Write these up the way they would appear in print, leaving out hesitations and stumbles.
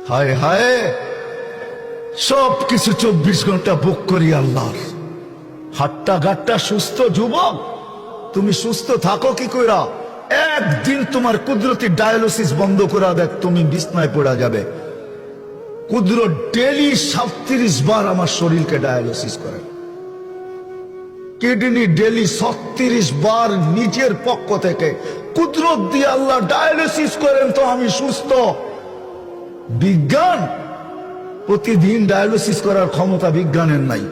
হায় হায়, সব কিছু 24 ঘন্টা বুক করি আল্লাহর। হাট্টা গাট্টা সুস্থ যুবক, তুমি সুস্থ থাকো কি কইরা? একদিন তোমার কুদরতি ডায়ালিসিস বন্ধ করা দেখ, তুমি বিছনায় পড়া যাবে। কুদরত ডেলি 37 বার আমার শরীরকে ডায়ালিসিস করে, কিডনি ডেলি 36 বার নিজের পক্ষ থেকে কুদরত দিয়ে আল্লাহ ডায়ালিসিস করেন, তো আমি সুস্থ। বিজ্ঞান প্রতিদিন ডায়ালিসিস করার ক্ষমতা বিজ্ঞানের নাই।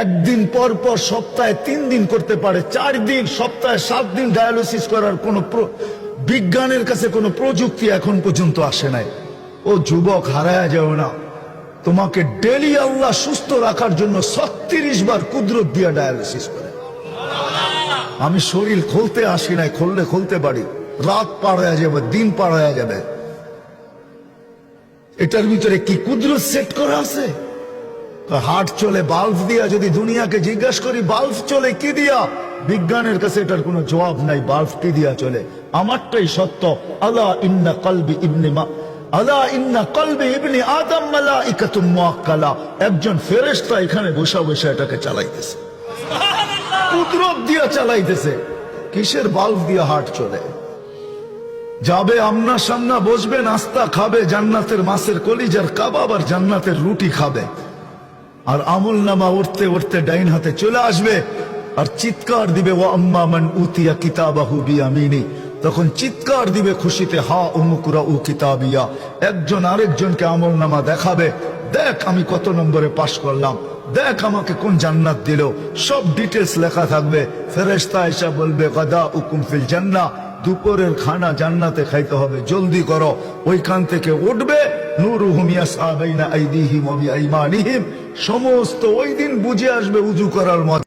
একদিন পর পর সপ্তাহে 3 দিন করতে পারে, 4 দিন, সপ্তাহে 7 দিন ডায়ালিসিস করার কোন বিজ্ঞানের কাছে কোনো প্রযুক্তি এখন পর্যন্ত আসে নাই। ও যুবক, হারায়া যাও না, তোমাকে ডেলি আল্লাহ সুস্থ রাখার জন্য 36 বার কুদরত দিয়া ডায়ালিসিস করে। আমি শরীর খুলতে আসি নাই, খুললে খুলতে পারি, রাত পার হয়ে যাবে, দিন পার হয়ে যাবে। এটার ভিতরে কি কুদরত সেট করা আছে? হার্ট চলে বাল্ব দিয়া। যদি দুনিয়াকে জিজ্ঞাসা করি বাল্ব চলে কি দিয়া, বিজ্ঞানের কাছে এটার কোনো জবাব নাই। বাল্ব কি দিয়া চলে? আমারটাই সত্য। আলা ইন্না কলবি ইবনে আদম মালাইকাতুম মুআক্কালা, একজন ফেরেশতা এখানে বসা বসা এটাকে চালাইতেছে, কুদরত দিয়া চালাইতেছে। কিসের বাল্ব দিয়া হার্ট চলে? যাবে আমনা সামনা, বসবে, নাস্তা খাবে, জান্নাতের মাছের কলিজার কাবাব আর জান্নাতের রুটি খাবে, আর আমল নামা উঠতে উঠতে ডাইন হাতে চলে আসবে, আর চিৎকার দিবে ওয়া আম্মা মান উতিয়া কিতাবাহু বিয়ামিনি। তখন চিৎকার দিবে খুশিতে, হা উমকুরাউ কিতাবিয়া। একজন আরেকজনকে আমল নামা দেখাবে, দেখ আমি কত নম্বরে পাশ করলাম, দেখ আমাকে কোন জান্নাত দিল, সব ডিটেলস লেখা থাকবে। ফেরেশতা এসে বলবে গাদা উকুম ফিল জান্নাহ, দুপুরের খানা জান্নাতে খাইতে হবে, জলদি করো। ওইখান থেকে উঠবে, নূরুহুম ইয়াসআ বাইনা আইদিহিম ওয়া বিআইমানিহিম। সমস্ত ওই দিন বুঝে আসবে উযু করার মত।